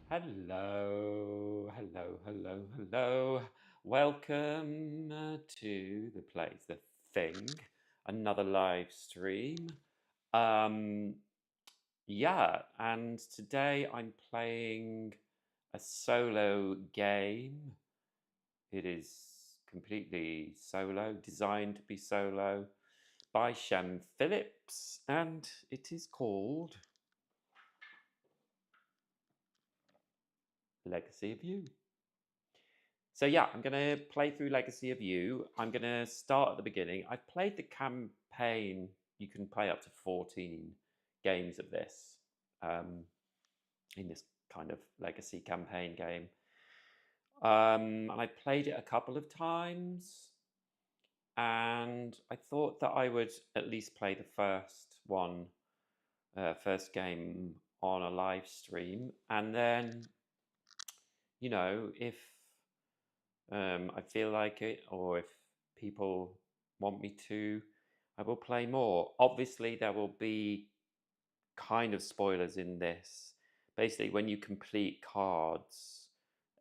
Hello, hello, hello, hello. Welcome to the place, the thing, another live stream. Um, yeah, and today I'm playing a solo game. It is completely solo, designed to be solo by Shem Phillips, and it is called Legacy of You. So yeah, I'm going to play through Legacy of You. I'm going to start at the beginning. I've played the campaign. You can play up to 14 games of this in this kind of Legacy campaign game. And I played it a couple of times. And I thought that I would at least play the first game on a live stream. And then, if I feel like it, or if people want me to, I will play more. Obviously, there will be kind of spoilers in this. Basically, when you complete cards,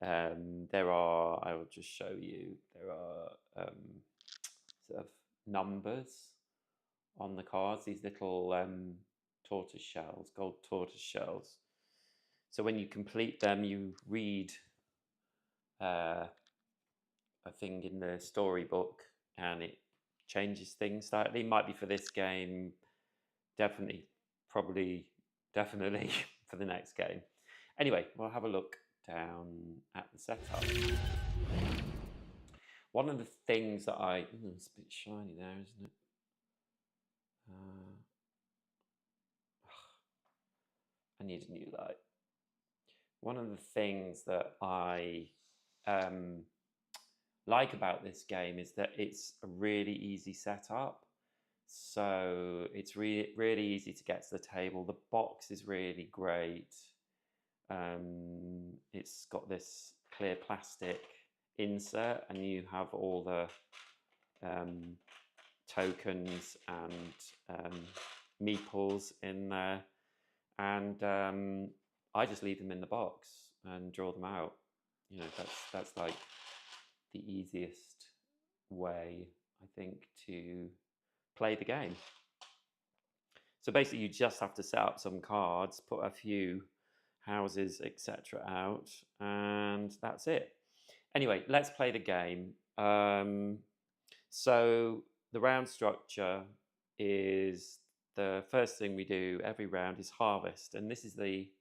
there are, I will just show you, there are sort of numbers on the cards, these little tortoise shells, gold tortoise shells. So when you complete them, you read a thing in the storybook and it changes things slightly. Might be for this game, definitely, probably, definitely for the next game. Anyway, we'll have a look down at the setup. One of the things that it's a bit shiny there, isn't it? I need a new light. One of the things that I like about this game is that it's a really easy setup. So it's really easy to get to the table. The box is really great. It's got this clear plastic insert, and you have all the tokens and meeples in there. And I just leave them in the box and draw them out. That's like the easiest way, I think, to play the game. So basically, you just have to set up some cards, put a few houses, etc. out, and that's it. Anyway, let's play the game. So the round structure is the first thing we do every round is harvest, and this is these.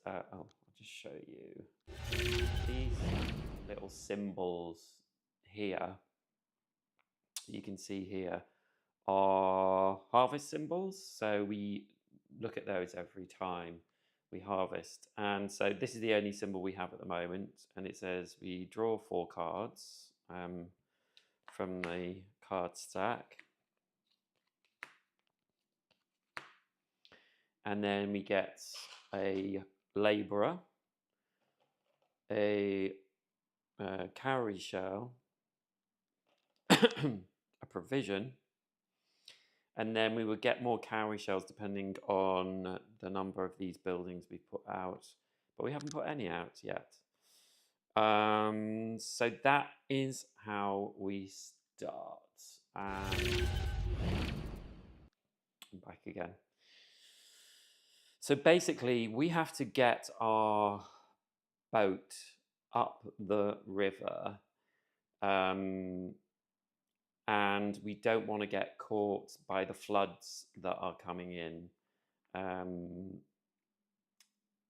I'll just show you these little symbols here. You can see here are harvest symbols. So we look at those every time we harvest. And so this is the only symbol we have at the moment. And it says we draw 4 cards from the card stack. And then we get a labourer, a cowrie shell, a provision, and then we would get more cowrie shells depending on the number of these buildings we put out, but we haven't put any out yet. So that is how we start. Back again. So basically, we have to get our boat up the river, and we don't want to get caught by the floods that are coming in.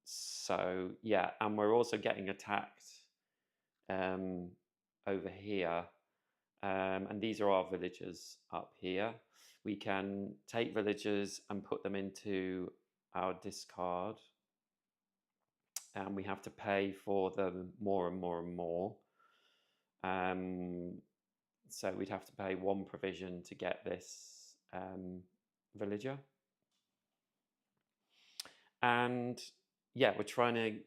So yeah, and we're also getting attacked over here, and these are our villagers up here. We can take villagers and put them into our discard, and we have to pay for them more and more and more. So we'd have to pay 1 provision to get this villager. And yeah, we're trying to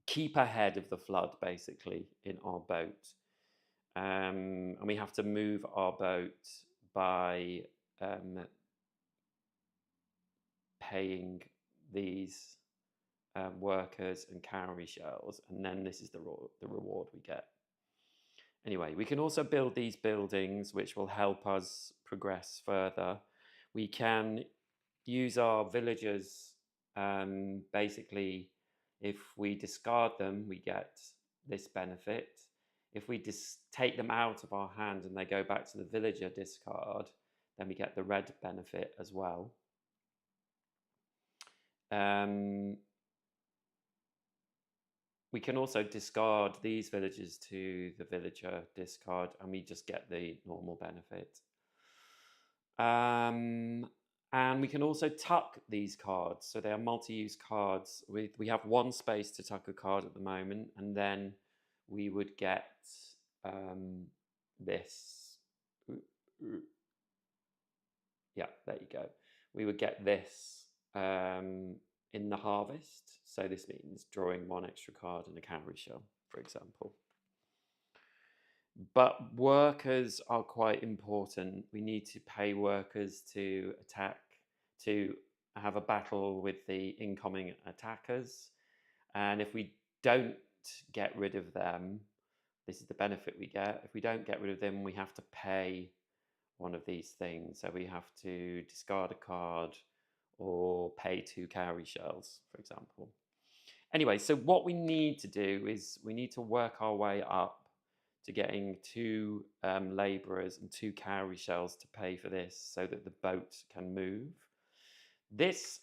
keep ahead of the flood, basically, in our boat. And we have to move our boat by paying these workers and cowrie shells, and then this is the reward we get. Anyway, we can also build these buildings, which will help us progress further. We can use our villagers. Basically, if we discard them, we get this benefit. If we take them out of our hand and they go back to the villager discard, then we get the red benefit as well. We can also discard these villagers to the villager discard, and we just get the normal benefit. And we can also tuck these cards, so they are multi-use cards. We have one space to tuck a card at the moment, and then we would get this. Yeah, there you go. We would get this in the harvest. So this means drawing one extra card in a cowrie shell, for example. But workers are quite important. We need to pay workers to attack, to have a battle with the incoming attackers. And if we don't get rid of them, this is the benefit we get. If we don't get rid of them, we have to pay one of these things. So we have to discard a card or pay 2 cowrie shells, for example. Anyway, so what we need to do is we need to work our way up to getting 2 labourers and 2 cowrie shells to pay for this so that the boat can move. This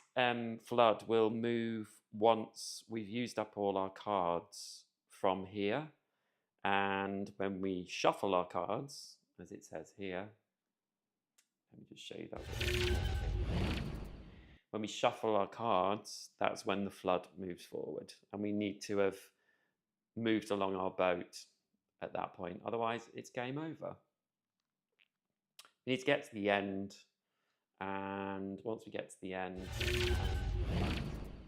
flood will move once we've used up all our cards from here. And when we shuffle our cards, as it says here, let me just show you that. When we shuffle our cards, that's when the flood moves forward. And we need to have moved along our boat at that point. Otherwise, it's game over. We need to get to the end. And once we get to the end,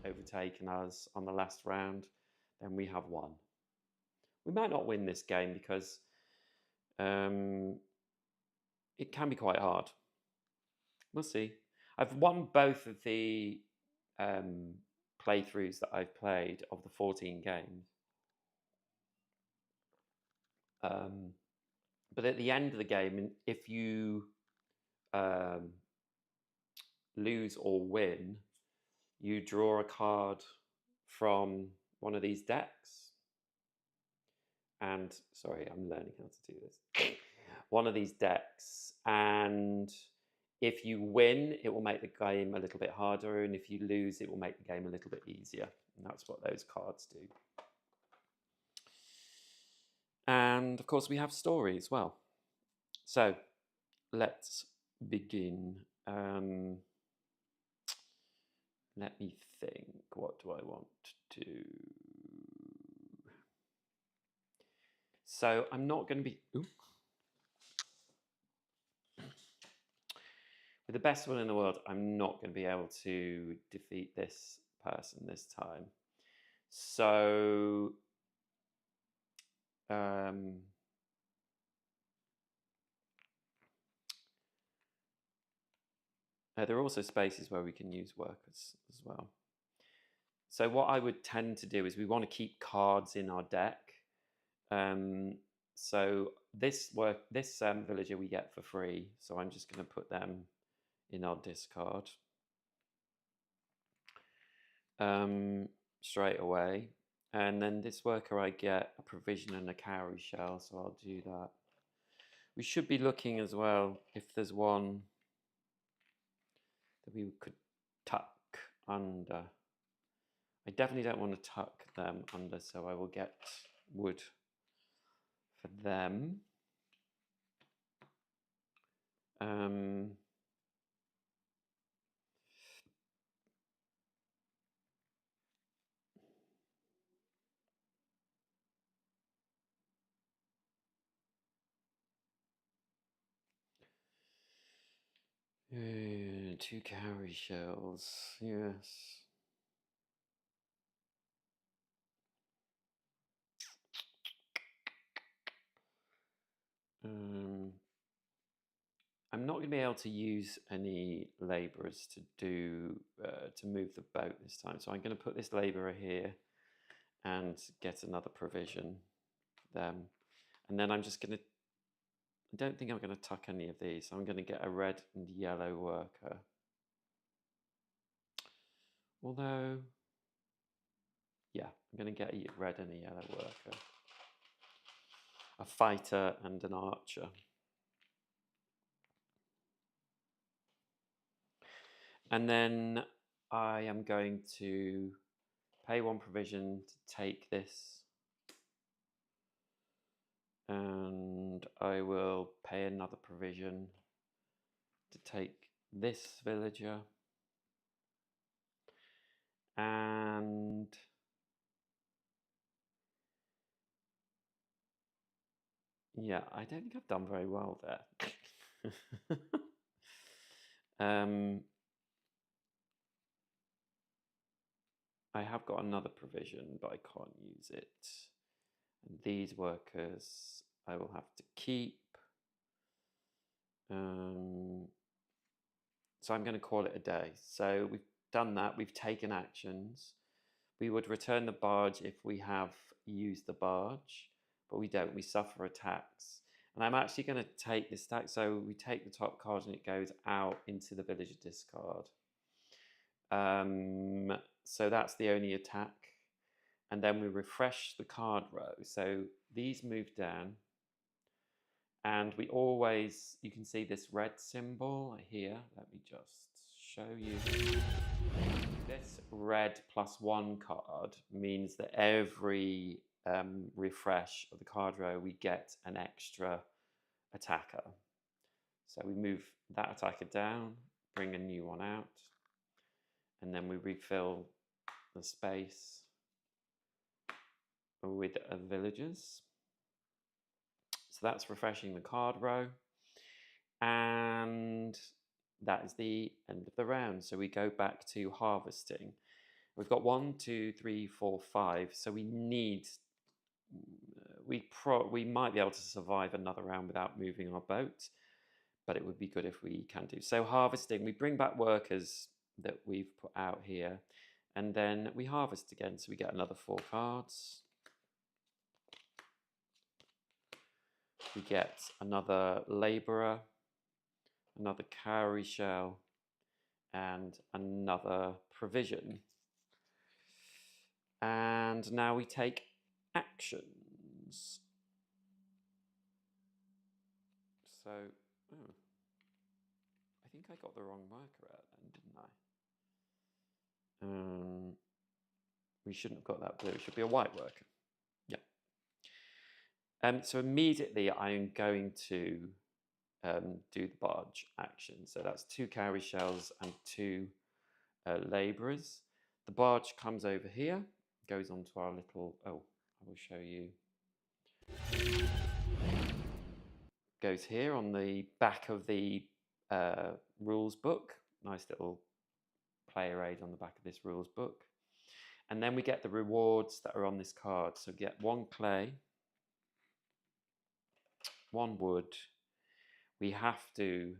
overtaken us on the last round, then we have won. We might not win this game because it can be quite hard. We'll see. I've won both of the playthroughs that I've played of the 14 games. But at the end of the game, if you lose or win, you draw a card from one of these decks. And sorry, I'm learning how to do this. One of these decks, and if you win, it will make the game a little bit harder, and if you lose, it will make the game a little bit easier. And that's what those cards do. And of course, we have story as well. So let's begin. Let me think. What do I want to do? So I'm not going to be... Ooh. With the best one in the world, I'm not going to be able to defeat this person this time. So... there are also spaces where we can use workers as well. So what I would tend to do is we want to keep cards in our deck. So this villager we get for free. So I'm just going to put them in our discard straight away. And then this worker I get a provision and a cowrie shell. So I'll do that. We should be looking as well if there's one that we could tuck under. I definitely don't want to tuck them under, so I will get wood for them. 2 cowrie shells, yes. I'm not going to be able to use any labourers to move the boat this time. So I'm going to put this labourer here and get another provision for them. And then I'm just going to, I don't think I'm going to tuck any of these. I'm going to get a red and yellow worker. Although, yeah, I'm going to get a red and a yellow worker. A fighter and an archer. And then I am going to pay one provision to take this. And I will pay another provision to take this villager. And yeah, I don't think I've done very well there. I have got another provision, but I can't use it. And these workers I will have to keep. So I'm going to call it a day. So we've done that. We've taken actions. We would return the barge if we have used the barge, but we don't. We suffer attacks. And I'm actually going to take this stack. So we take the top card and it goes out into the villager discard. So that's the only attack. And then we refresh the card row. So these move down. And we always, you can see this red symbol here. Let me just show you. This red +1 card means that every refresh of the card row, we get an extra attacker. So we move that attacker down, bring a new one out, and then we refill the space with villagers. So that's refreshing the card row. And that is the end of the round. So we go back to harvesting. We've got 1, 2, 3, 4, 5. So we need, we might be able to survive another round without moving our boat, but it would be good if we can do. So harvesting, we bring back workers that we've put out here, and then we harvest again. So we get another 4 cards. We get another labourer, another cowrie shell, and another provision. And now we take actions. So, I think I got the wrong marker out then, didn't I? We shouldn't have got that blue. It should be a white worker. Yeah. So immediately I'm going to do the barge action. So that's 2 cowrie shells and 2 labourers. The barge comes over here, goes onto our little, I will show you. Goes here on the back of the rules book. Nice little player aid on the back of this rules book. And then we get the rewards that are on this card. So we get 1 clay, 1 wood. We have to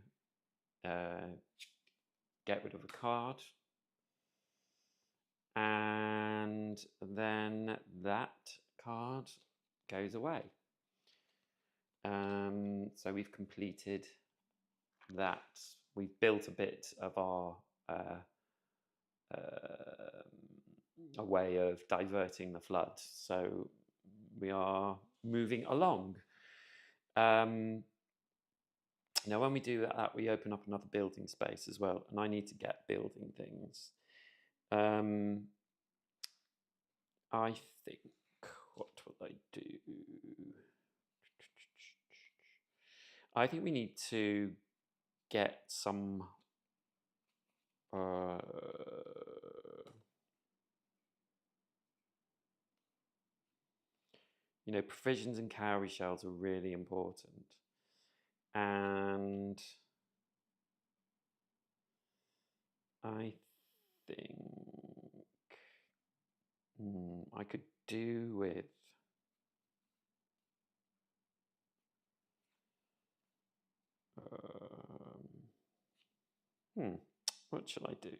get rid of a card. And then that card goes away. So we've completed that. We've built a bit of our a way of diverting the flood. So we are moving along. Now, when we do that, we open up another building space as well, and I need to get building things. I think, what will I do? I think we need to get some provisions and cowrie shells are really important. And I think I could do with What shall I do?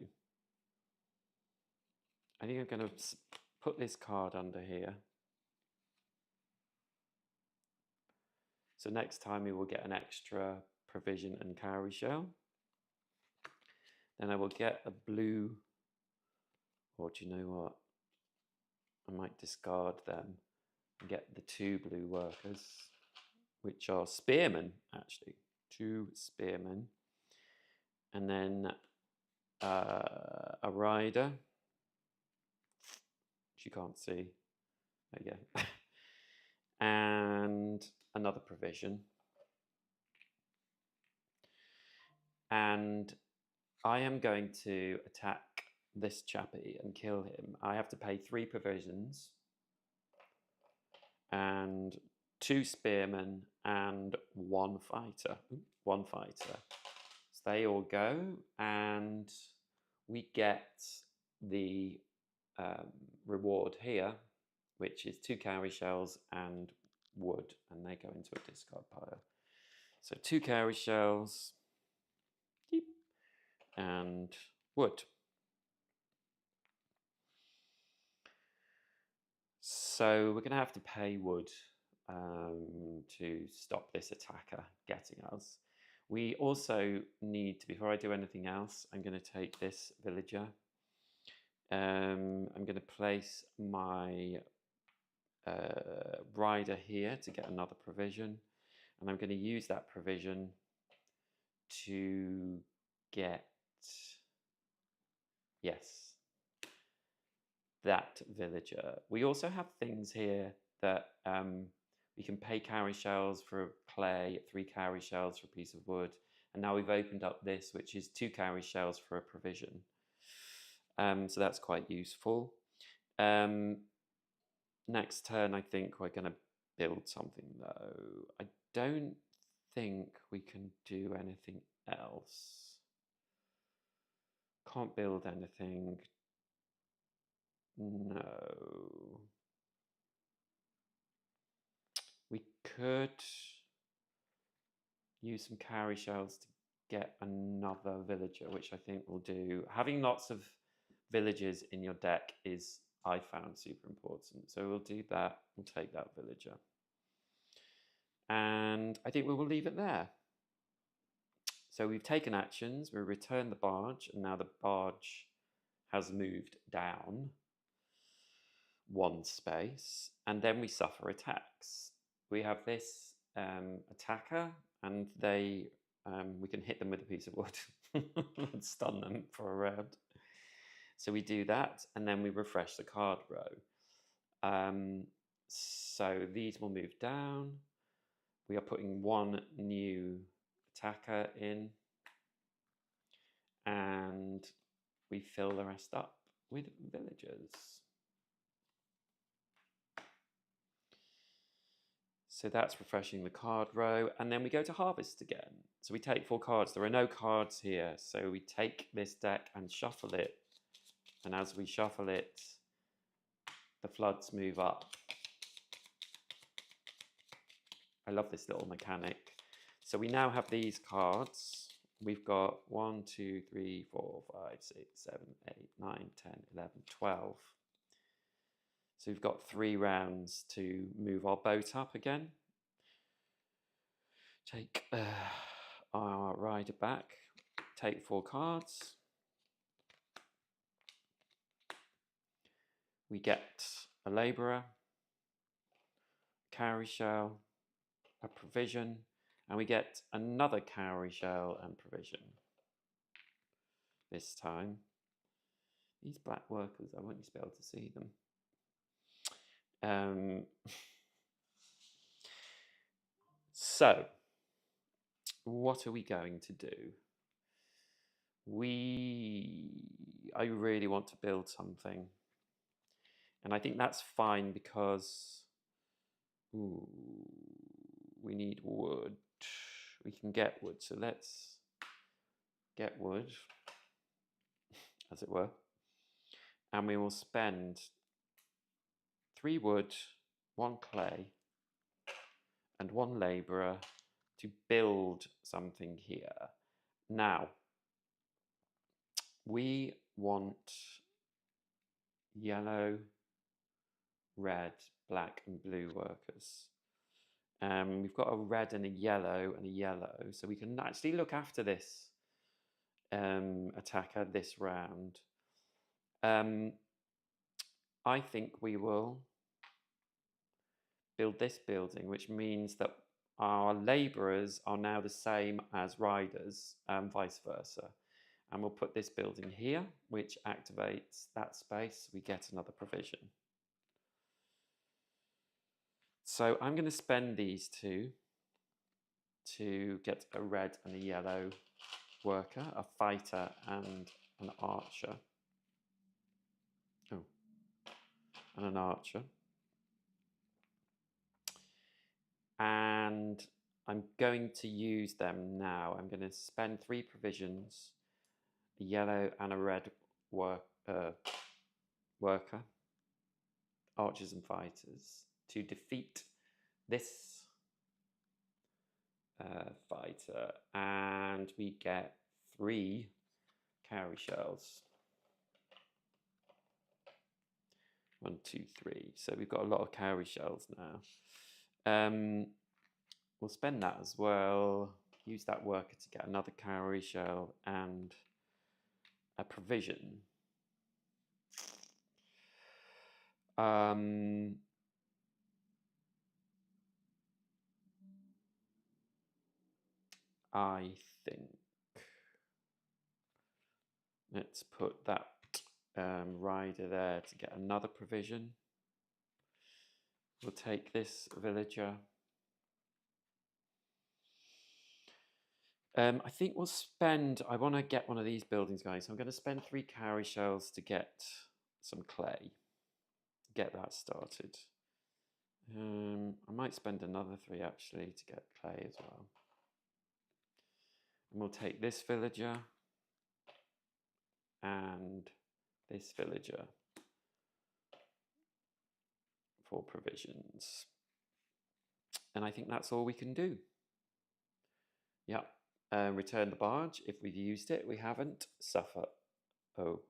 I think I'm going to put this card under here. So next time we will get an extra provision and cowrie shell. Then I will get a blue, or do you know what? I might discard them and get the 2 blue workers, which are spearmen, actually. 2 spearmen. And then a rider, which you can't see. There you go. And another provision. And I am going to attack this chappie and kill him. I have to pay 3 provisions and 2 spearmen and 1 fighter. 1 fighter. So they all go, and we get the reward here, which is 2 cowrie shells and wood, and they go into a discard pile. So 2 cowrie shells and wood. So we're going to have to pay wood to stop this attacker getting us. We also need to, before I do anything else, I'm going to take this villager. I'm going to place my rider here to get another provision, and I'm going to use that provision to get, yes, that villager. We also have things here that we can pay cowrie shells for clay, 3 cowrie shells for a piece of wood, and now we've opened up this, which is 2 cowrie shells for a provision. So that's quite useful. Next turn, I think we're going to build something, though. I don't think we can do anything else. Can't build anything. No. We could use some cowrie shells to get another villager, which I think we'll do. Having lots of villagers in your deck is, I found, super important. So we'll do that. We'll take that villager. And I think we will leave it there. So we've taken actions, we returned the barge, and now the barge has moved down 1 space, and then we suffer attacks. We have this attacker, and they we can hit them with a piece of wood and stun them for a round. So we do that, and then we refresh the card row. So these will move down. We are putting 1 new attacker in, and we fill the rest up with villagers. So that's refreshing the card row, and then we go to harvest again. So we take 4 cards. There are no cards here, so we take this deck and shuffle it, and as we shuffle it, the floods move up. I love this little mechanic. So we now have these cards. We've got 1, 2, 3, 4, 5, 6, 7, 8, 9, 10, 11, 12. So we've got 3 rounds to move our boat up again. Take our rider back. Take 4 cards. We get a labourer, cowrie shell, a provision, and we get another cowrie shell and provision. This time, these black workers, I want you to be able to see them. So, what are we going to do? I really want to build something. And I think that's fine because we need wood. We can get wood, so let's get wood, as it were. And we will spend 3 wood, 1 clay, and 1 labourer to build something here. Now, we want yellow, red, black and blue workers. We've got a red and a yellow, so we can actually look after this attacker this round. I think we will build this building, which means that our labourers are now the same as riders and vice versa. And we'll put this building here, which activates that space. We get another provision. So I'm going to spend these two to get a red and a yellow worker, a fighter and an archer. Oh, and an archer. And I'm going to use them now. I'm going to spend 3 provisions, a yellow and a red worker, archers and fighters, to defeat this fighter, and we get 3 cowrie shells. 1, 2, 3. So we've got a lot of cowrie shells now. We'll spend that as well. Use that worker to get another cowrie shell and a provision. I think let's put that rider there to get another provision. We'll take this villager. I think we'll spend, I want to get one of these buildings going, so I'm going to spend 3 cowrie shells to get some clay, get that started. I might spend another 3 actually to get clay as well. And we'll take this villager and this villager for provisions. And I think that's all we can do. Yeah. Return the barge if we've used it. We haven't. Suffer. Oh.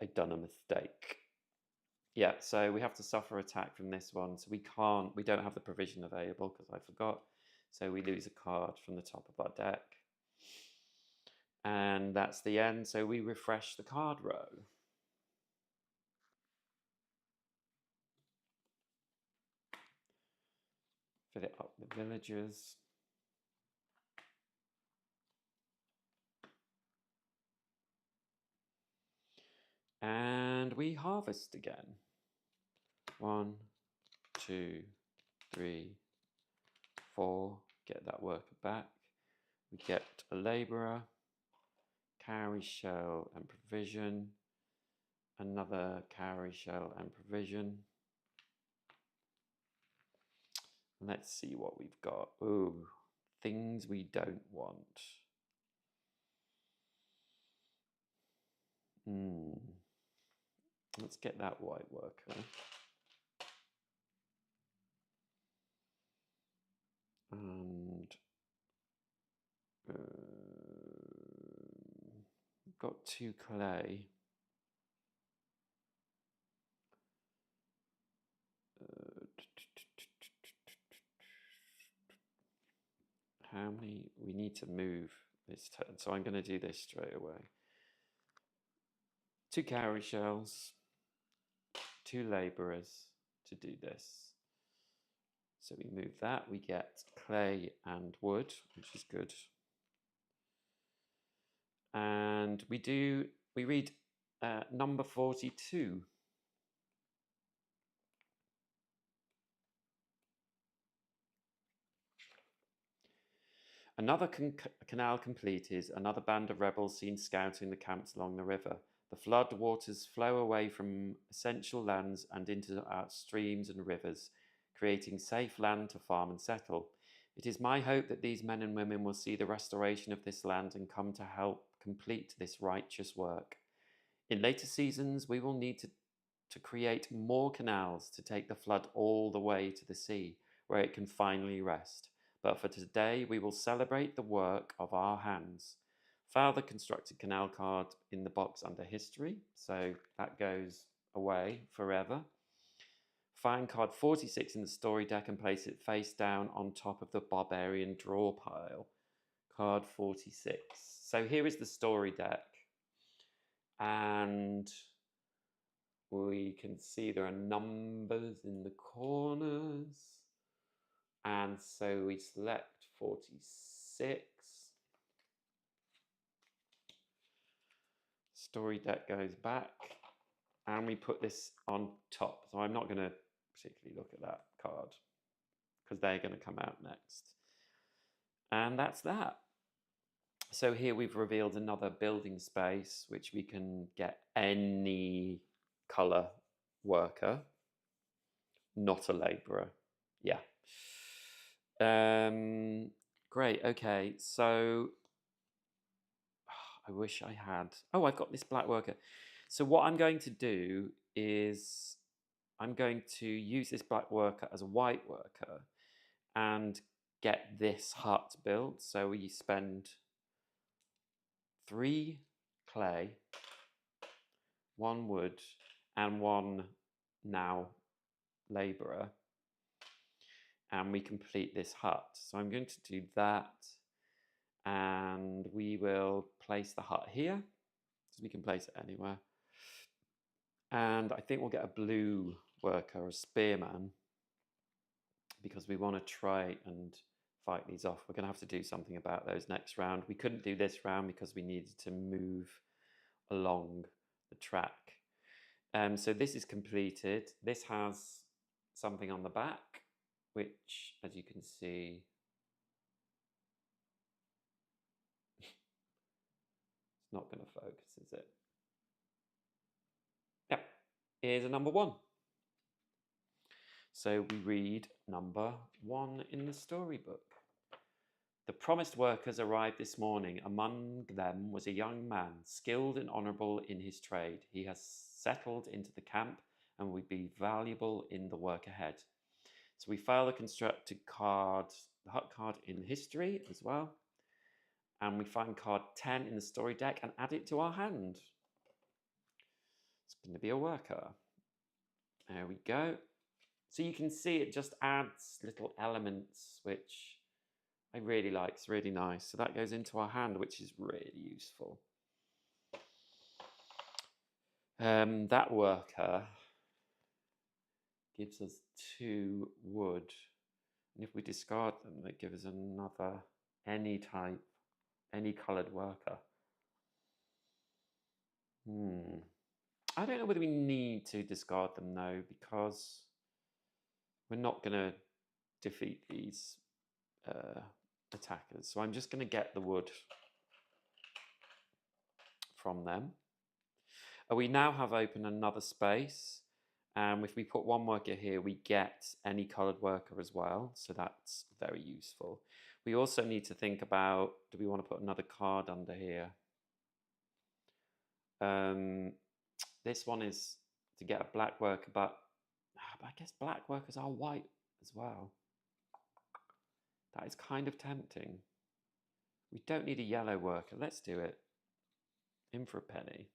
I've done a mistake. Yeah, so we have to suffer attack from this one. So we don't have the provision available because I forgot. So we lose a card from the top of our deck. And that's the end. So we refresh the card row. Fill it up with villagers. And we harvest again. 1, 2, 3, 4. Get that worker back. We get a labourer, cowrie shell and provision. Another cowrie shell and provision. Let's see what we've got. Ooh, things we don't want. Let's get that white worker. And got 2 clay. How many? We need to move this turn, so I'm going to do this straight away. 2 cowrie shells, 2 labourers to do this. So we move that, we get clay and wood, which is good. And we read number 42. Another canal completed, another band of rebels seen scouting the camps along the river. The flood waters flow away from essential lands and into our streams and rivers, creating safe land to farm and settle. It is my hope that these men and women will see the restoration of this land and come to help complete this righteous work. In later seasons, we will need to create more canals to take the flood all the way to the sea, where it can finally rest. But for today, we will celebrate the work of our hands. File the constructed canal card in the box under history. So that goes away forever. Find card 46 in the story deck and place it face down on top of the barbarian draw pile. Card 46. So here is the story deck. And we can see there are numbers in the corners. And so we select 46. Story deck goes back. And we put this on top. So I'm not going to particularly look at that card because they're going to come out next. And that's that. So here we've revealed another building space, which we can get any color worker, not a laborer. Yeah. Great. Okay. So I wish I had. Oh, I've got this black worker. So what I'm going to do is I'm going to use this black worker as a white worker and get this hut built. So we spend 3 clay, 1 wood, and 1 now labourer, and we complete this hut. So I'm going to do that, and we will place the hut here, so we can place it anywhere. And I think we'll get a blue worker, a spearman, because we want to try and fight these off. We're going to have to do something about those next round. We couldn't do this round because we needed to move along the track. So this is completed. This has something on the back, which, as you can see, it's not going to focus, is it? Yep, here's a number 1. So we read number 1 in the storybook. The promised workers arrived this morning. Among them was a young man, skilled and honourable in his trade. He has settled into the camp and will be valuable in the work ahead. So we file the constructed card, the hut card in history as well. And we find card 10 in the story deck and add it to our hand. It's going to be a worker. There we go. So you can see it just adds little elements, which I really like. It's really nice. So that goes into our hand, which is really useful. That worker gives us 2 wood. And if we discard them, they give us another, any type, any coloured worker. I don't know whether we need to discard them though, because we're not going to defeat these attackers. So I'm just going to get the wood from them. We now have open another space. If we put 1 worker here, we get any coloured worker as well. So that's very useful. We also need to think about, do we want to put another card under here? This one is to get a black worker, but I guess black workers are white as well. That is kind of tempting. We don't need a yellow worker. Let's do it. In for a penny.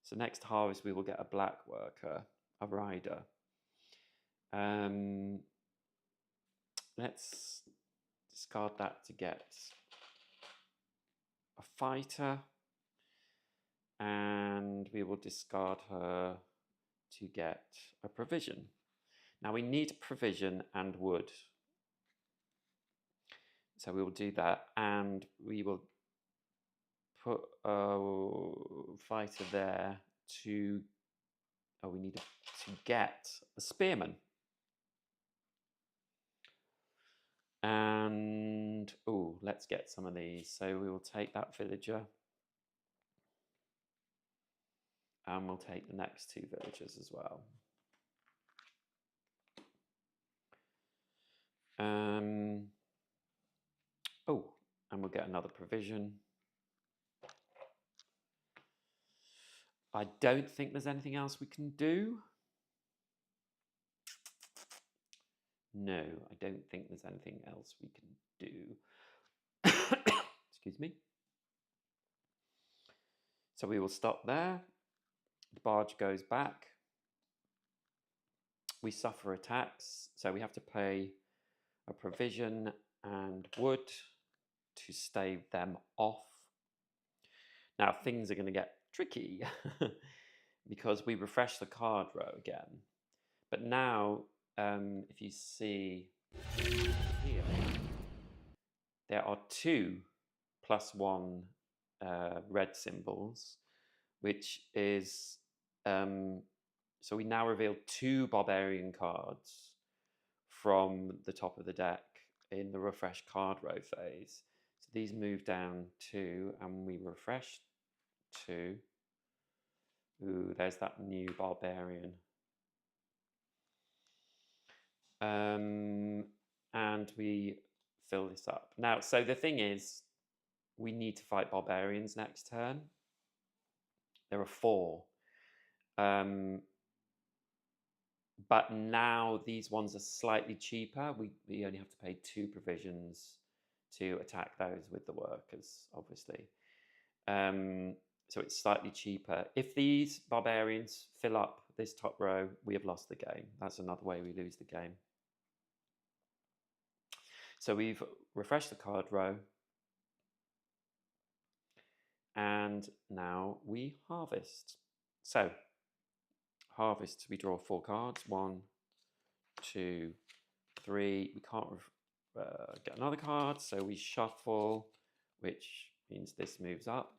So next harvest we will get a black worker, a rider. Let's discard that to get a fighter. And we will discard her to get a provision. Now we need provision and wood. So we will do that, and we will put a fighter there to, we need to get a spearman. And, let's get some of these. So we will take that villager. And we'll take the next 2 villagers as well. And we'll get another provision. I don't think there's anything else we can do. No, I don't think there's anything else we can do. Excuse me. So we will stop there. The barge goes back. We suffer attacks, so we have to pay a provision and wood to stave them off. Now things are going to get tricky because we refresh the card row again. But now, if you see here, there are 2 +1 red symbols, which is so we now reveal 2 barbarian cards from the top of the deck in the refresh card row phase. So these move down 2, and we refresh 2. Ooh, there's that new barbarian. And we fill this up. Now, so the thing is, we need to fight barbarians next turn. There are 4. But now these ones are slightly cheaper. We only have to pay 2 provisions to attack those with the workers, obviously. So it's slightly cheaper. If these barbarians fill up this top row, we have lost the game. That's another way we lose the game. So we've refreshed the card row. And now we harvest. So harvest, we draw 4 cards. 1, 2, 3. We can't get another card, so we shuffle, which means this moves up.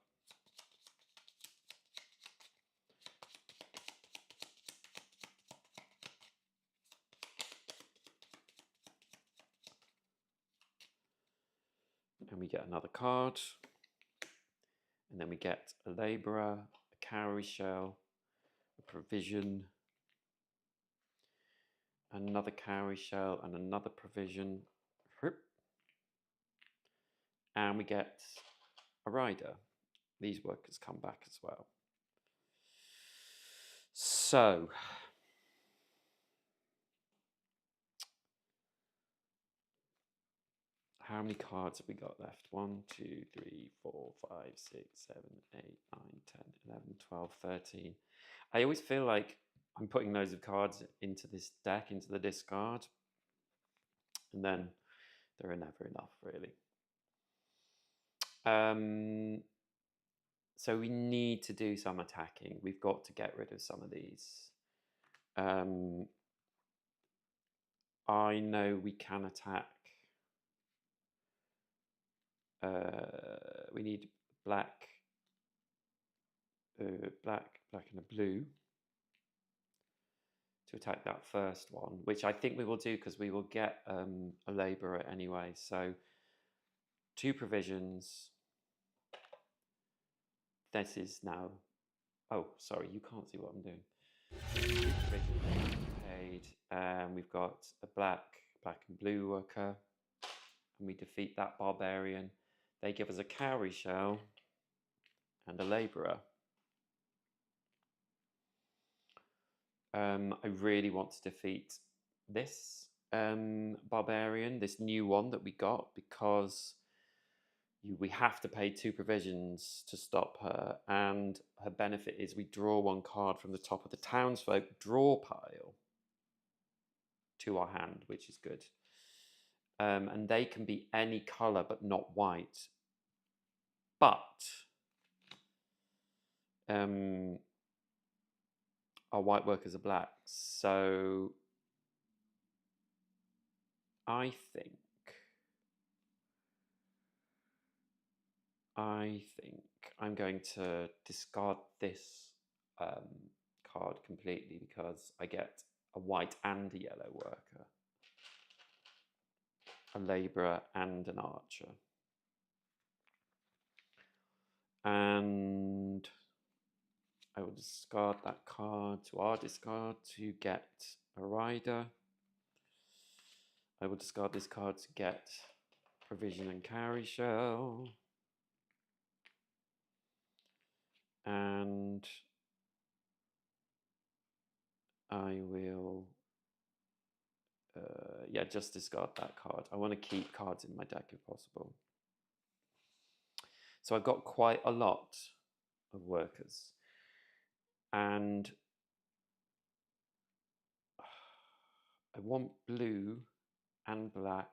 And we get another card. And then we get a labourer, a cowrie shell, a provision, another cowrie shell, and another provision. And we get a rider. These workers come back as well. So how many cards have we got left? 1, 2, 3, 4, 5, 6, 7, 8, 9, 10, 11, 12, 13. I always feel like I'm putting loads of cards into this deck, into the discard, and then there are never enough, really. So we need to do some attacking. We've got to get rid of some of these. I know we can attack. We need black, black and a blue to attack that first one, which I think we will do because we will get a labourer anyway. So 2 provisions. This is now. Oh, sorry, you can't see what I'm doing. 2 provisions paid. We've got a black and blue worker, and we defeat that barbarian. They give us a cowrie shell and a labourer. I really want to defeat this barbarian, this new one that we got, because we have to pay 2 provisions to stop her, and her benefit is we draw 1 card from the top of the townsfolk draw pile to our hand, which is good. And they can be any colour but not white. But our white workers are black, so I think I'm going to discard this card completely because I get a white and a yellow worker, a labourer and an archer. And I will discard that card to our discard to get a rider. I will discard this card to get provision and cowrie shell. And I will, just discard that card. I want to keep cards in my deck if possible. So I've got quite a lot of workers. And I want blue and black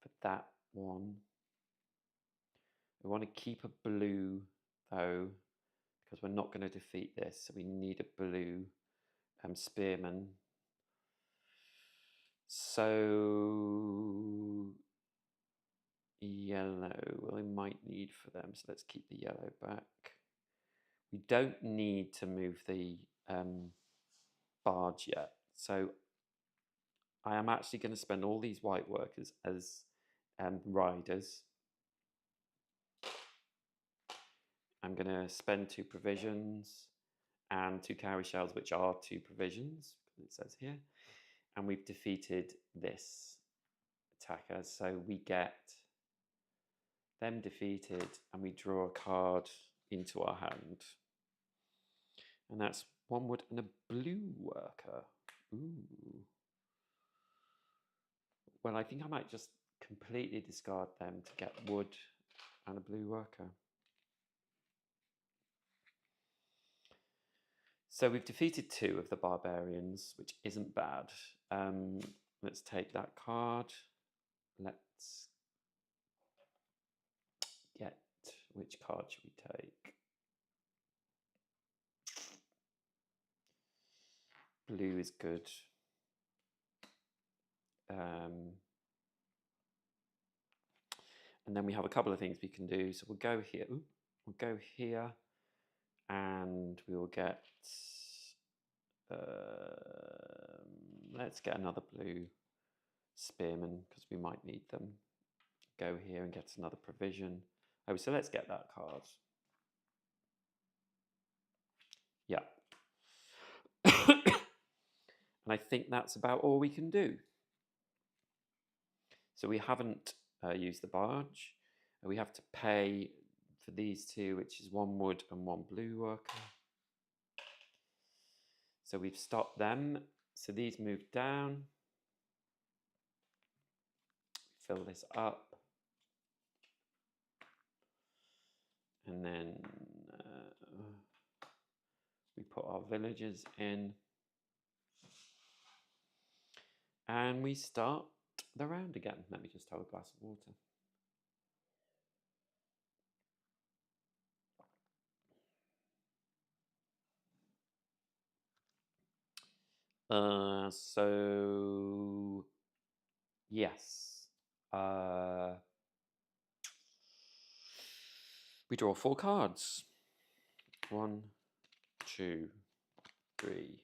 for that one. I want to keep a blue though, because we're not going to defeat this, so we need a blue spearman. So yellow I might need for them, so let's keep the yellow back. We don't need to move the barge yet, so I am actually going to spend all these white workers as riders. I'm going to spend 2 provisions and 2 cowrie shells, which are 2 provisions, it says here. And we've defeated this attacker, so we get them defeated and we draw a card into our hand. And that's 1 wood and a blue worker. Ooh. Well, I think I might just completely discard them to get wood and a blue worker. So we've defeated 2 of the barbarians, which isn't bad. Let's take that card. Let's get, which card should we take? Blue is good. And then we have a couple of things we can do. So we'll go here. Ooh, we'll go here, and we will get. Let's get another blue spearman because we might need them. Go here and get another provision. Oh, so let's get that card. Yeah. And I think that's about all we can do. So we haven't used the barge. We have to pay for these 2, which is 1 wood and 1 blue worker. So we've stopped them. So these move down. Fill this up. And then we put our villagers in. And we start the round again. Let me just have a glass of water. So yes, we draw 4 cards. 1, 2, 3,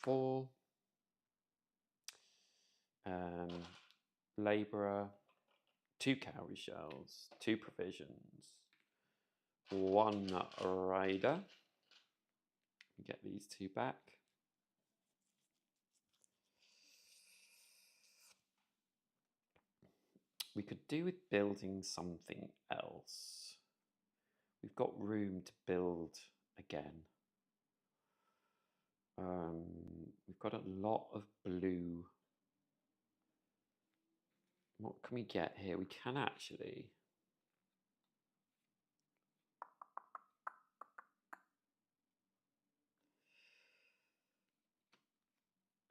4. Labourer, 2 cowrie shells, 2 provisions, 1 rider. We get these 2 back. We could do with building something else. We've got room to build again. We've got a lot of blue. What can we get here? We can actually.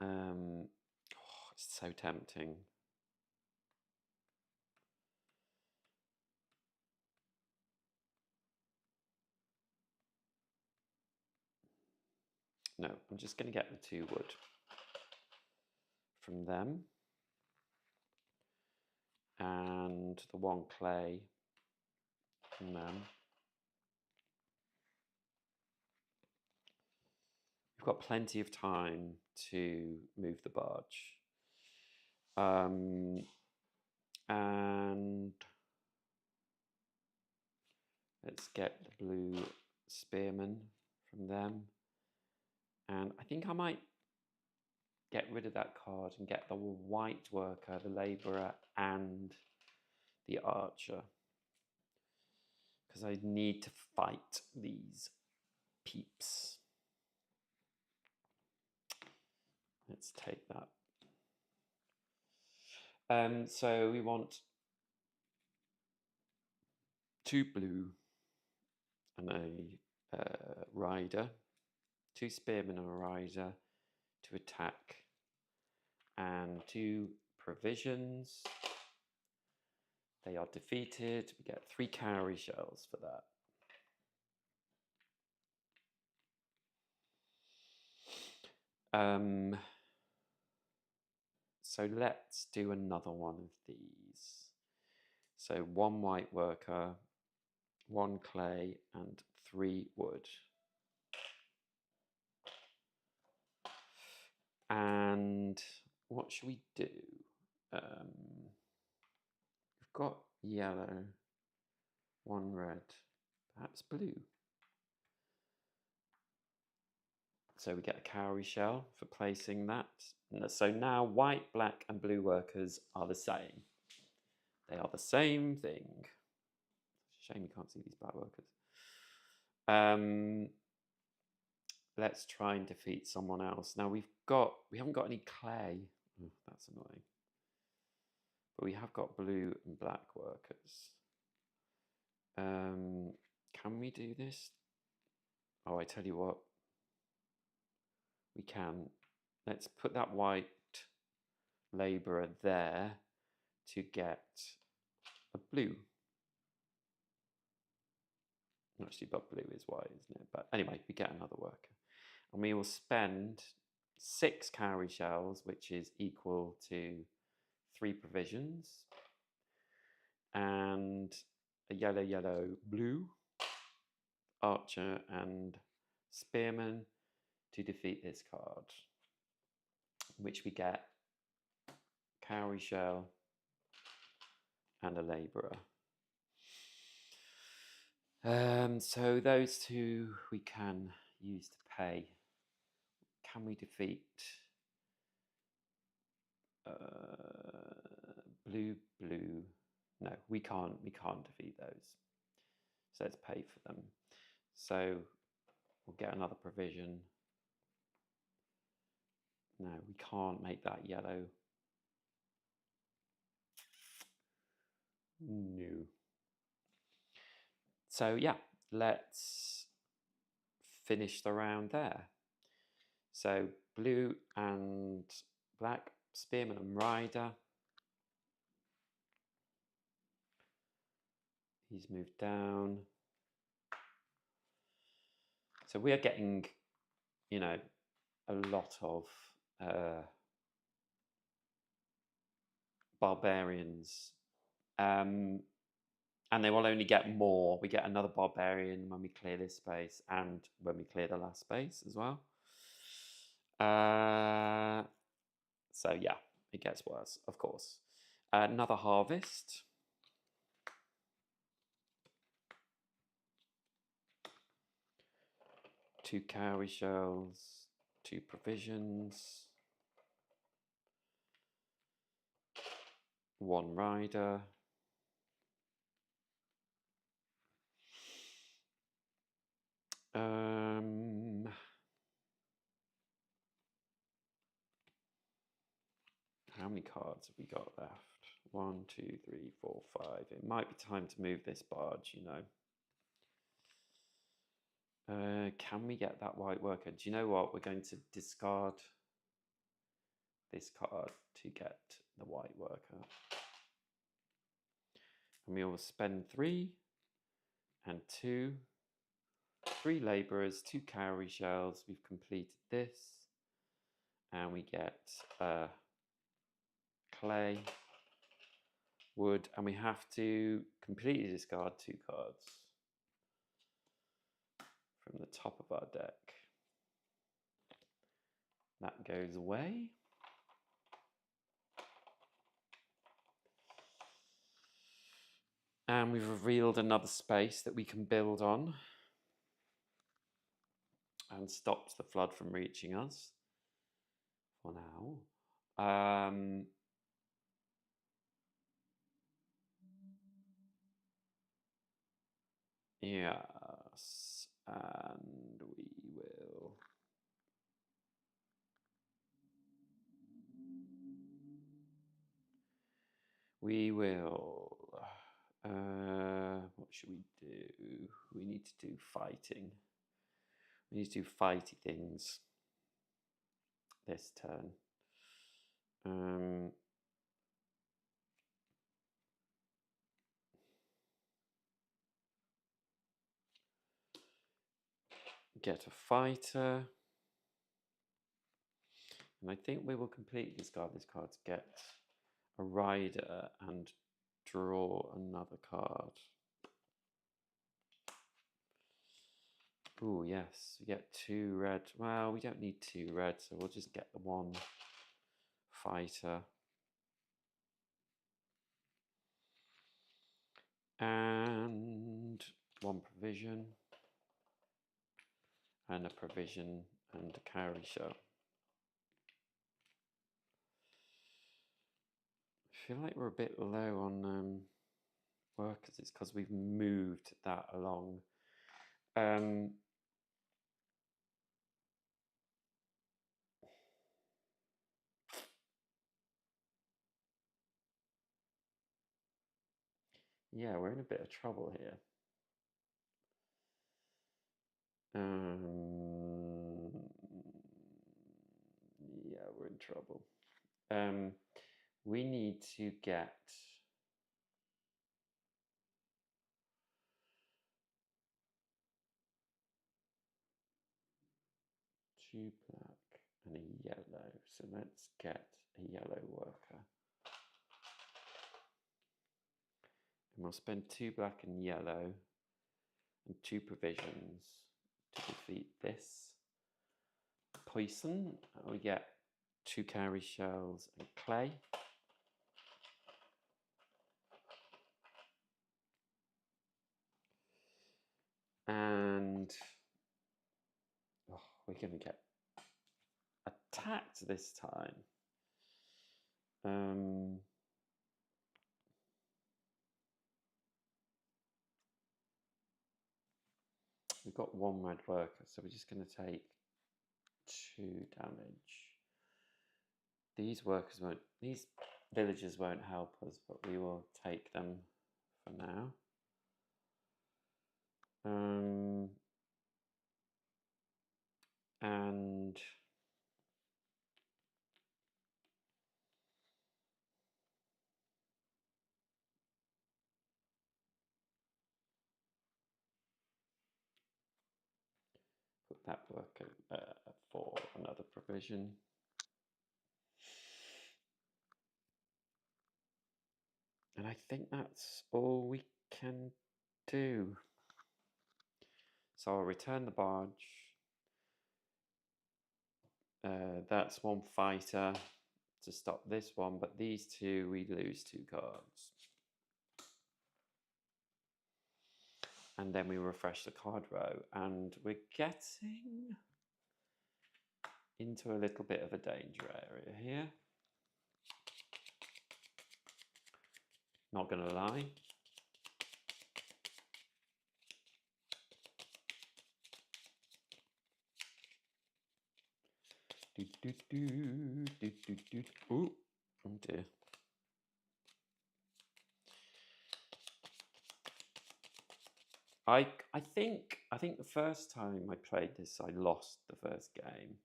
Oh, it's so tempting. No, I'm just going to get the 2 wood from them. And the 1 clay from them. We've got plenty of time to move the barge. And let's get the blue spearman from them. And I think I might get rid of that card and get the white worker, the labourer, and the archer. Because I need to fight these peeps. Let's take that. So we want 2 blue and a rider, 2 spearmen and a rider to attack, and 2 provisions. They are defeated. We get 3 cowrie shells for that. So let's do another one of these. So 1 white worker, 1 clay, and 3 wood. And what should we do? We've got yellow, 1 red, perhaps blue. So we get a cowrie shell for placing that. So now white, black, and blue workers are the same. They are the same thing. Shame you can't see these black workers. Let's try and defeat someone else. Now we haven't got any clay. Oh, that's annoying. But we have got blue and black workers. Can we do this? Oh, I tell you what. We can. Let's put that white labourer there to get a blue. Actually, but blue is white, isn't it? But anyway, we get another worker. And we will spend 6 cowrie shells, which is equal to 3 provisions, and a yellow, yellow, blue archer and spearman to defeat this card, which we get cowrie shell and a labourer. So those 2 we can use to pay. Can we defeat blue, blue? No, we can't defeat those. So let's pay for them. So we'll get another provision. No, we can't make that yellow. No. So yeah, let's finish the round there. So blue and black, spearman and rider. He's moved down. So we are getting, you know, a lot of barbarians. And they will only get more. We get another barbarian when we clear this space and when we clear the last space as well. So yeah, it gets worse, of course. Another harvest. Two cowrie shells, 2 provisions, 1 rider. How many cards have we got left? 1, 2, 3, 4, 5. It might be time to move this barge, you know. Can we get that white worker? Do you know what? We're going to discard this card to get the white worker. And we will spend 3 and 2. 3 labourers, 2 cowrie shells. We've completed this. And we get clay, wood, and we have to completely discard 2 cards from the top of our deck. That goes away. And we've revealed another space that we can build on and stops the flood from reaching us for now. Yes, and we will, what What should we do? We need to do fighting. We need to do fighty things this turn. Get a fighter. And I think we will completely discard this card to get a rider and draw another card. Oh, yes, we get 2 red. Well, we don't need 2 red, so we'll just get the 1 fighter. And 1 provision. And a provision and a carry shell. I feel like we're a bit low on workers. It's because we've moved that along. Yeah, we're in a bit of trouble here. Yeah, we're in trouble. We need to get 2 black and a yellow. So let's get a yellow worker. And we'll spend 2 black and yellow and 2 provisions to defeat this poison. We get 2 carry shells and clay. And we're going to get attacked this time. We've got 1 red worker, so we're just going to take 2 damage. These villagers won't help us, but we will take them for now. And put that worker for another provision. And I think that's all we can do. So I'll return the barge. That's 1 fighter to stop this one, but these 2, we lose 2 cards. And then we refresh the card row, and we're getting into a little bit of a danger area here. Not gonna lie. Ooh, oh dear. I think the first time I played this, I lost the first game.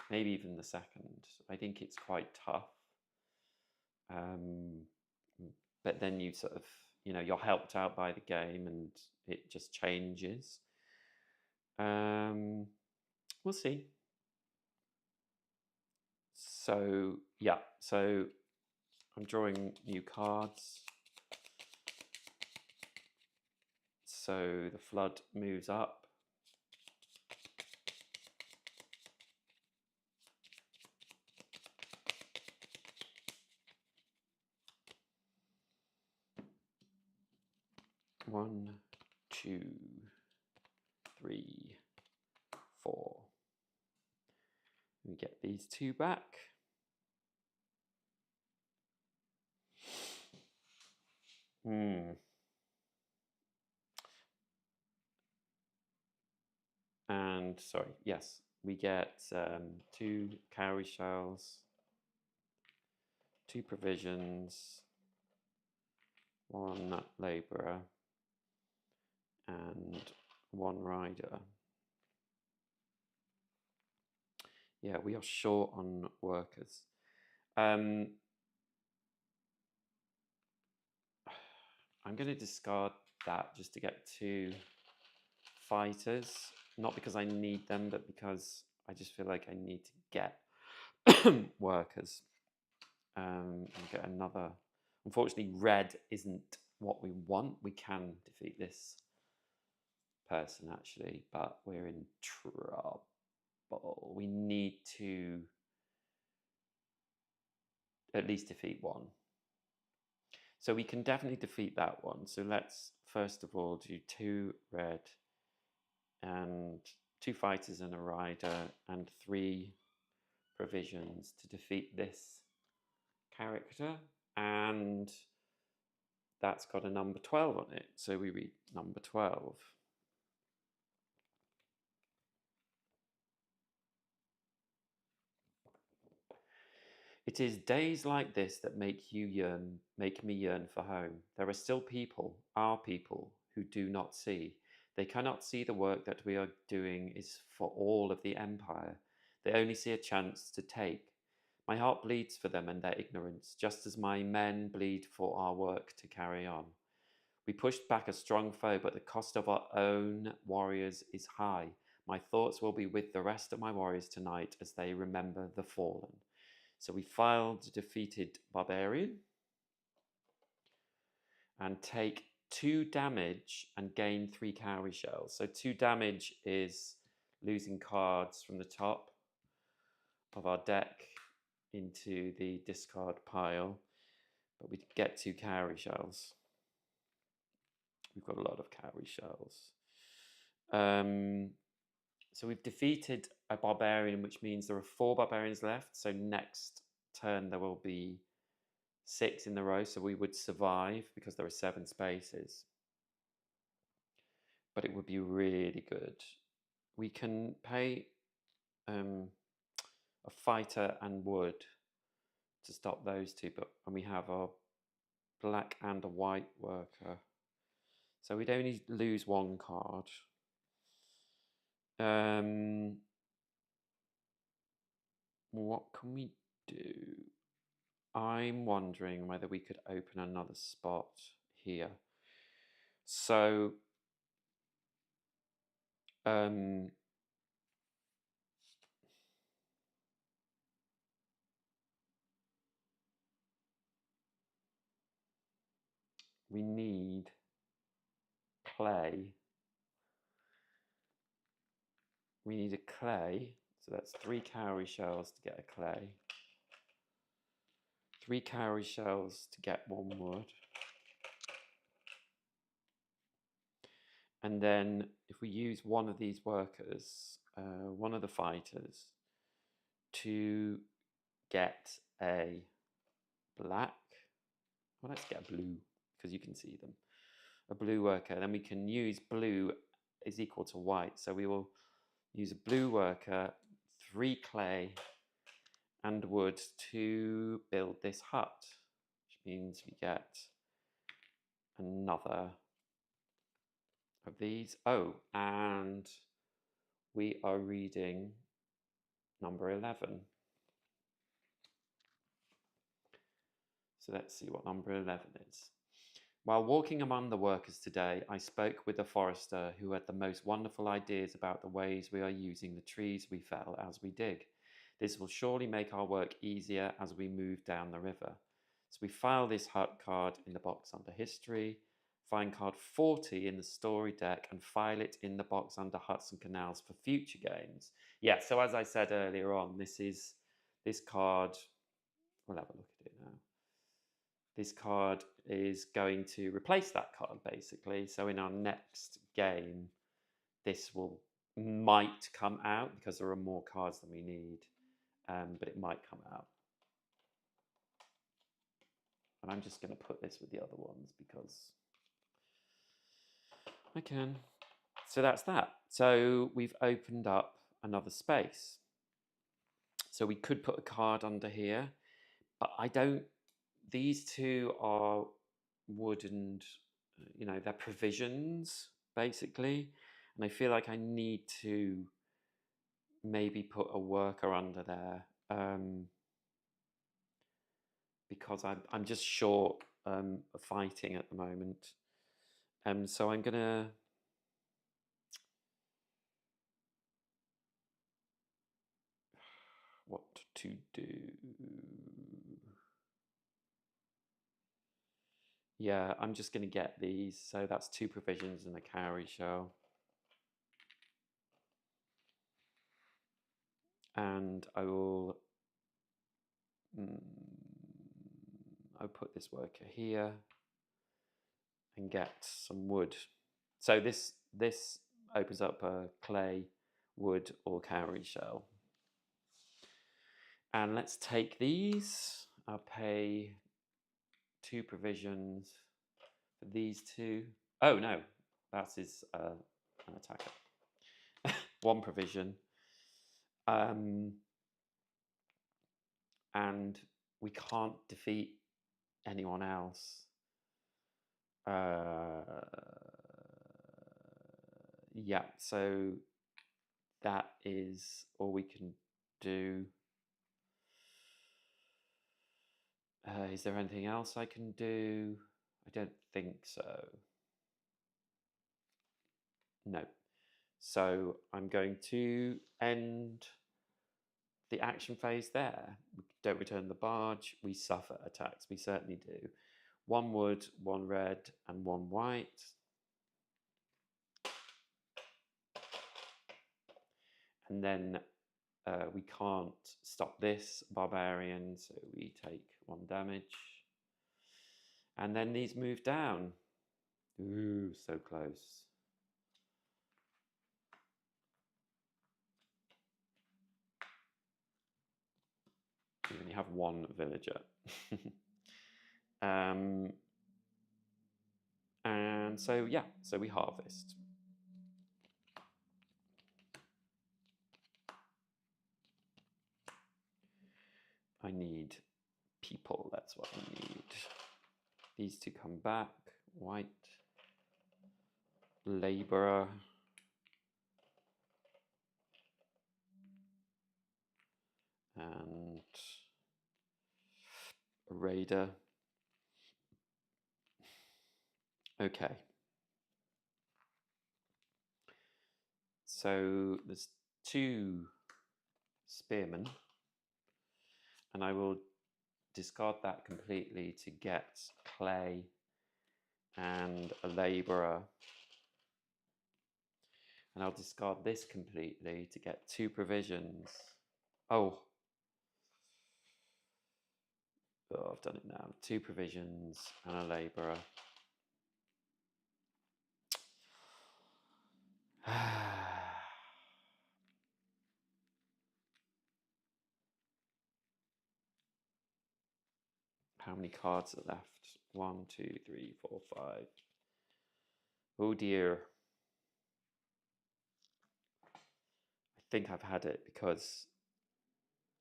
Maybe even the second. I think it's quite tough. But then you sort of, you're helped out by the game and it just changes. We'll see. So, yeah, so I'm drawing new cards. So the flood moves up. One, 2, 3, 4. We get these 2 back. And sorry, yes, we get 2 cowrie shells, 2 provisions, 1 labourer, and 1 rider. Yeah, we are short on workers. I'm going to discard that just to get 2 fighters, not because I need them, but because I just feel like I need to get workers. And get another. Unfortunately, red isn't what we want. We can defeat this person actually, but we're in trouble. We need to at least defeat 1. So we can definitely defeat that one. So let's first of all do 2 red and 2 fighters and a rider and 3 provisions to defeat this character. And that's got a number 12 on it. So we read number 12. It is days like this that make me yearn for home. There are still people, our people, who do not see. They cannot see the work that we are doing is for all of the empire. They only see a chance to take. My heart bleeds for them and their ignorance, just as my men bleed for our work to carry on. We pushed back a strong foe, but the cost of our own warriors is high. My thoughts will be with the rest of my warriors tonight as they remember the fallen. So we filed defeated barbarian and take 2 damage and gain 3 cowrie shells. So 2 damage is losing cards from the top of our deck into the discard pile, but we get 2 cowrie shells. We've got a lot of cowrie shells. So we've defeated a barbarian, which means there are 4 barbarians left. So next turn there will be 6 in the row, so we would survive because there are 7 spaces. But it would be really good. We can pay a fighter and wood to stop those 2, and we have our black and a white worker. So we'd only lose 1 card. What can we do? I'm wondering whether we could open another spot here. So we need clay. We need a clay, so that's 3 cowrie shells to get a clay. 3 cowrie shells to get 1 wood. And then if we use one of these workers, one of the fighters, to get a black, well, let's get a blue, because you can see them. A blue worker, then we can use blue is equal to white. So we will use a blue worker, 3 clay and wood to build this hut, which means we get another of these. Oh, and we are reading number 11. So let's see what number 11 is. While walking among the workers today, I spoke with a forester who had the most wonderful ideas about the ways we are using the trees we fell as we dig. This will surely make our work easier as we move down the river. So we file this hut card in the box under history, find card 40 in the story deck, and file it in the box under huts and canals for future games. Yeah, so as I said earlier on, this card, we'll have a look at it now. This card is going to replace that card basically. So in our next game, this might come out because there are more cards than we need, but it might come out. And I'm just going to put this with the other ones because I can. So that's that. So we've opened up another space. So we could put a card under here, but I don't. These 2 are wood and, they're provisions, basically. And I feel like I need to maybe put a worker under there, because I'm just short of fighting at the moment. So I'm gonna what to do. Yeah, I'm just gonna get these. So that's 2 provisions and a cowrie shell. And I will I'll put this worker here and get some wood. So this opens up a clay, wood, or cowrie shell. And let's take these. I'll pay 2 provisions for these 2. Oh no, that is an attacker. 1 provision. And we can't defeat anyone else. Yeah, so that is all we can do. Is there anything else I can do? I don't think so. No. So I'm going to end the action phase there. We don't return the barge. We suffer attacks. We certainly do. 1 wood, 1 red, and 1 white. And then we can't stop this barbarian, so we take 1 damage. And then these move down. Ooh, so close. You only have 1 villager. And so, yeah, so we harvest. I need people, that's what I need. These 2 come back. White. Labourer. And a raider. Okay. So there's 2 spearmen, and I will discard that completely to get clay and a labourer. And I'll discard this completely to get 2 provisions. Oh, I've done it now. 2 provisions and a labourer. How many cards are left? 1, 2, 3, 4, 5. Oh dear. I think I've had it, because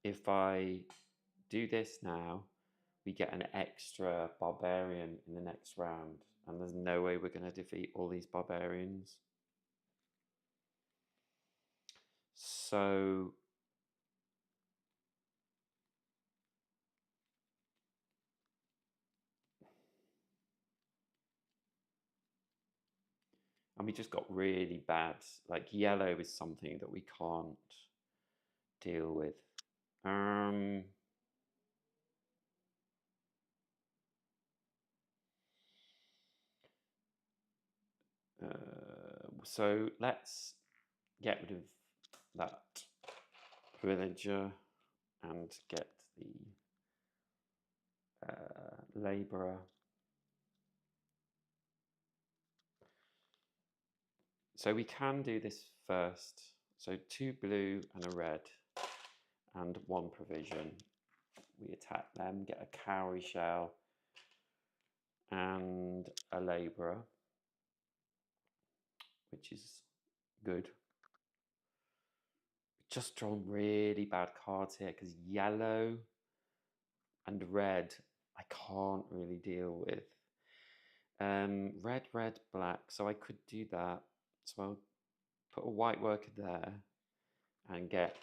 if I do this now, we get an extra barbarian in the next round, and there's no way we're going to defeat all these barbarians. So and we just got really bad, like yellow is something that we can't deal with. So let's get rid of that villager and get the labourer. So we can do this first. So 2 blue and a red and 1 provision. We attack them, get a cowrie shell and a labourer, which is good. Just drawn really bad cards here, because yellow and red I can't really deal with. Red, red, black. So I could do that. So I'll put a white worker there and get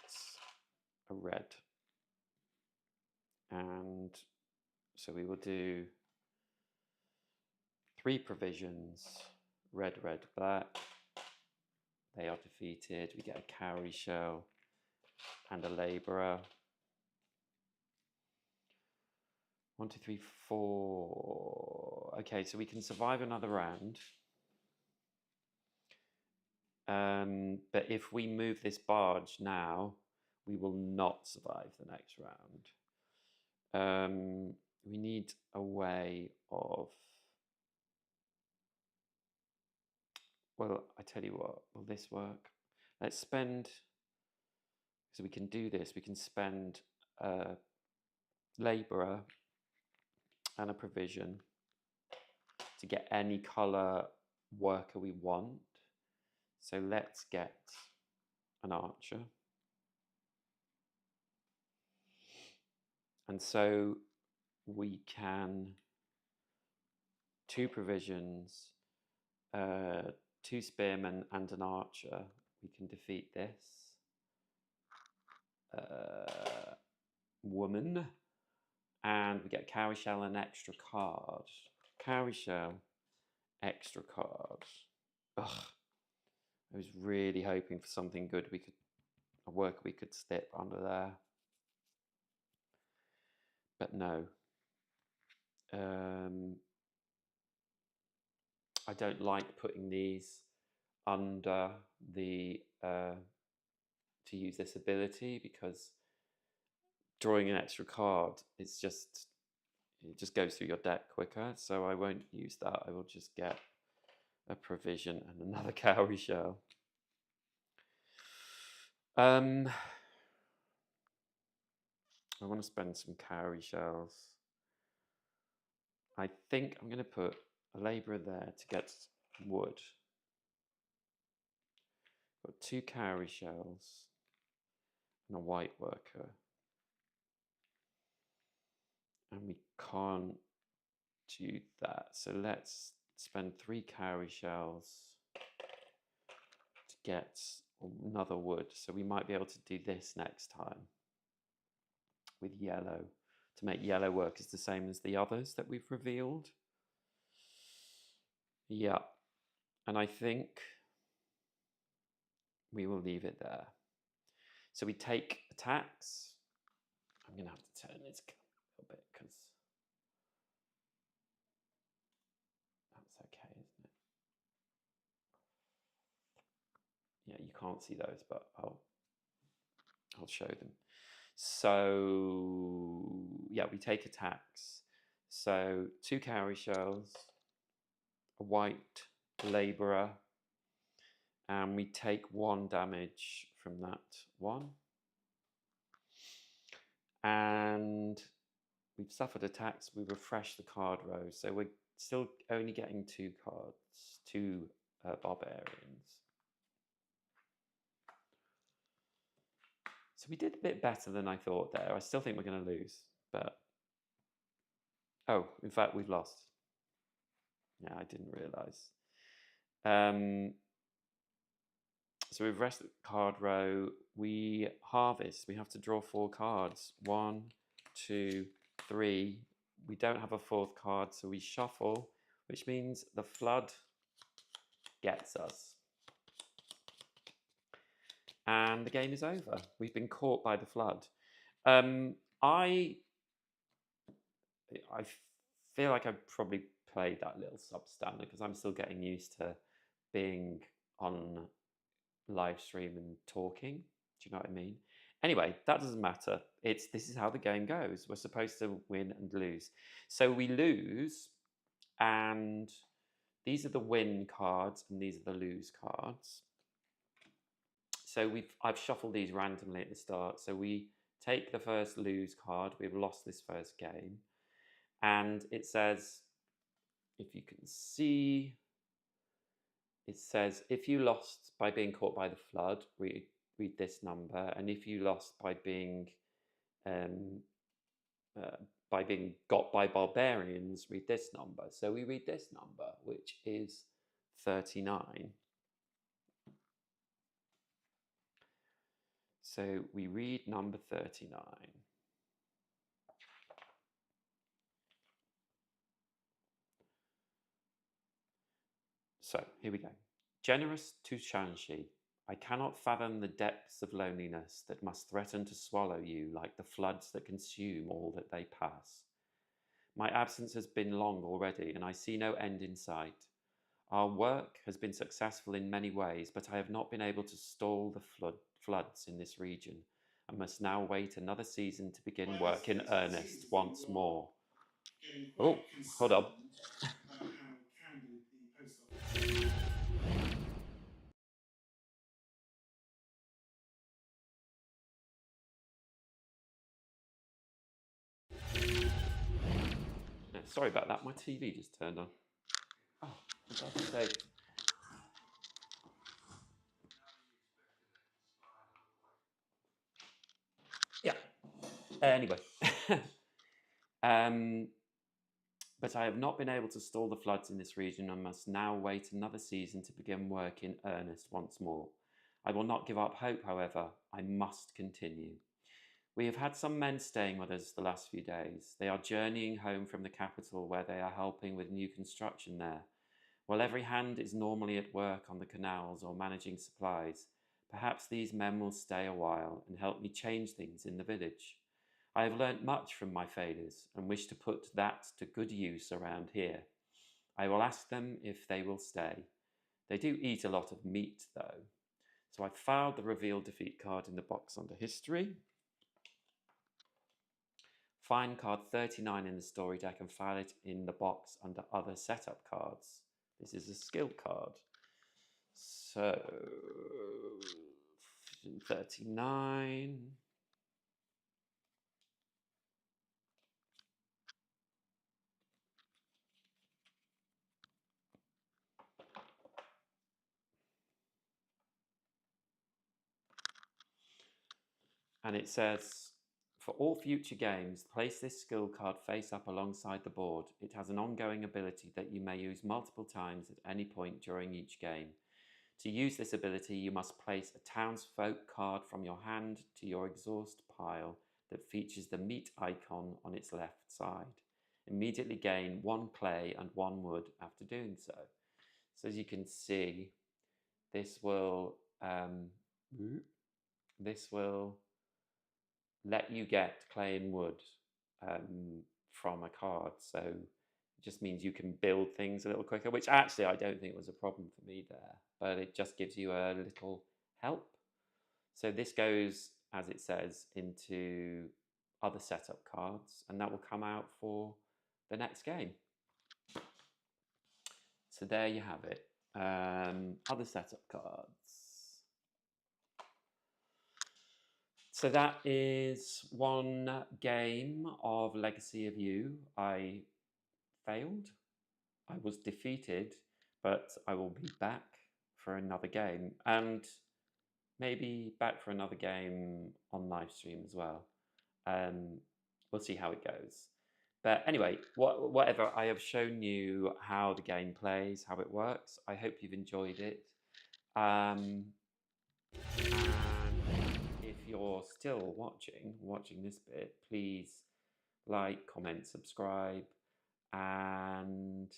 a red. And so we will do 3 provisions. Red, red, black. They are defeated. We get a cowrie shell and a labourer. 1, 2, 3, 4. Okay, so we can survive another round. But if we move this barge now, we will not survive the next round. We need a way of... Well, I tell you what, will this work? Let's spend... So we can do this. We can spend a labourer and a provision to get any colour worker we want. So let's get an archer. And so we can 2 provisions, 2 spearmen and an archer. We can defeat this woman, and we get cowrie shell and extra card. Cowrie shell, extra card. Ugh. I was really hoping for something good. A worker we could slip under there, but no. I don't like putting these under the to use this ability, because drawing an extra card, it just goes through your deck quicker. So I won't use that. I will just get a provision and another cowrie shell. I want to spend some cowrie shells. I think I'm going to put a labourer there to get wood. Got 2 cowrie shells and a white worker. And we can't do that. So let's spend 3 cowrie shells to get another wood. So we might be able to do this next time with yellow, to make yellow workers the same as the others that we've revealed. Yeah, and I think we will leave it there. So we take attacks. I'm going to have to turn this a little bit because that's okay, isn't it? Yeah, you can't see those, but I'll show them. So yeah, we take attacks. So 2 cowrie shells, a white labourer, and we take 1 damage from that one. And we've suffered attacks. We refresh the card row, so we're still only getting 2 cards, 2 barbarians. So we did a bit better than I thought there. I still think we're going to lose, but... Oh, in fact, we've lost. Yeah, I didn't realise. So we've rested the card row. We harvest. We have to draw 4 cards. 1, 2, 3. We don't have a 4th card, so we shuffle, which means the flood gets us. And the game is over. We've been caught by the flood. I feel like I've probably played that little substandard because I'm still getting used to being on live stream and talking. Do you know what I mean? Anyway, that doesn't matter. This is how the game goes. We're supposed to win and lose. So we lose, and these are the win cards and these are the lose cards. So I've shuffled these randomly at the start. So we take the first lose card. We've lost this first game. And it says, if you can see, it says, if you lost by being caught by the flood, read this number. And if you lost by being by being got by barbarians, read this number. So we read this number, which is 39. So we read number 39. So here we go. Generous to Shanxi, I cannot fathom the depths of loneliness that must threaten to swallow you like the floods that consume all that they pass. My absence has been long already, and I see no end in sight. Our work has been successful in many ways, but I have not been able to stall the floods in this region, and must now wait another season to begin work in earnest once more. Oh, hold on. Sorry about that, my TV just turned on. Oh, for God's sake. Yeah. Anyway. But I have not been able to stall the floods in this region and must now wait another season to begin work in earnest once more. I will not give up hope, however. I must continue. We have had some men staying with us the last few days. They are journeying home from the capital where they are helping with new construction there. While every hand is normally at work on the canals or managing supplies, perhaps these men will stay a while and help me change things in the village. I have learnt much from my failures and wish to put that to good use around here. I will ask them if they will stay. They do eat a lot of meat, though. So I filed the reveal defeat card in the box under history. Find card 39 in the story deck and file it in the box under other setup cards. This is a skill card. So 39. And it says, for all future games, place this skill card face up alongside the board. It has an ongoing ability that you may use multiple times at any point during each game. To use this ability, you must place a townsfolk card from your hand to your exhaust pile that features the meat icon on its left side. Immediately gain 1 clay and 1 wood after doing so. So as you can see, this will let you get clay and wood from a card. So it just means you can build things a little quicker, which actually I don't think was a problem for me there, but it just gives you a little help. So this goes, as it says, into other setup cards, and that will come out for the next game. So there you have it. Other setup cards. So that is one game of Legacy of You. I failed. I was defeated, but I will be back for another game, and maybe back for another game on live stream as well. We'll see how it goes. But anyway, whatever, I have shown you how the game plays, how it works. I hope you've enjoyed it. And if you're still watching this bit, please like, comment, subscribe, and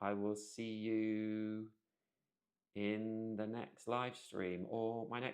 I will see you in the next live stream or my next